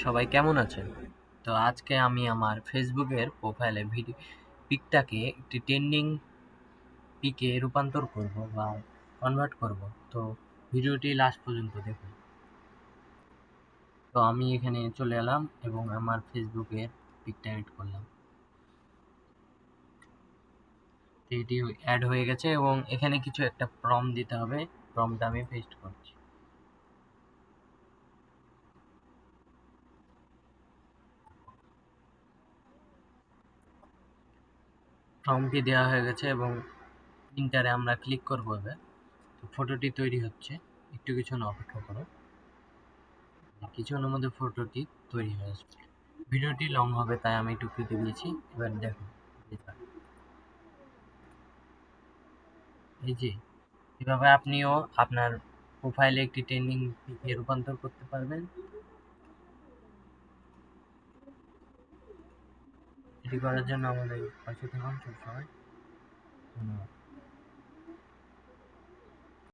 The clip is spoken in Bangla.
সবাই কেমন আছেন? তো আজকে আমি আমার ফেসবুকের প্রোফাইলে পিকটাকে একটি ট্রেন্ডিং পিকে রূপান্তর করব বা কনভার্ট করব। তো ভিডিওটি লাস্ট পর্যন্ত দেখুন। তো আমি এখানে চলে এলাম এবং আমার ফেসবুকের পিকটা এড করলাম। তো এটি অ্যাড হয়ে গেছে এবং এখানে কিছু একটা প্রম্পট দিতে হবে। প্রম্পটটা আমি পেস্ট করছি। প্রম্পটটি দেওয়া হয়ে গেছে এবং প্রিন্টারে আমরা ক্লিক করবো এবার। তো ফটোটি তৈরি হচ্ছে। একটু কিছুক্ষণ অপেক্ষা করো। কিছুক্ষণের মধ্যে ফটোটি তৈরি হয়ে আসবে। ভিডিওটি লং হবে তাই আমি একটু কেটে দিয়েছি। এবার দেখুন এই যে এভাবে আপনিও আপনার প্রোফাইলে একটি ট্রেন্ডিং পিকে রূপান্তর করতে পারবেন। এটি করার জন্য আমাদের পাশে থাকুন সবসময়। ধন্যবাদ।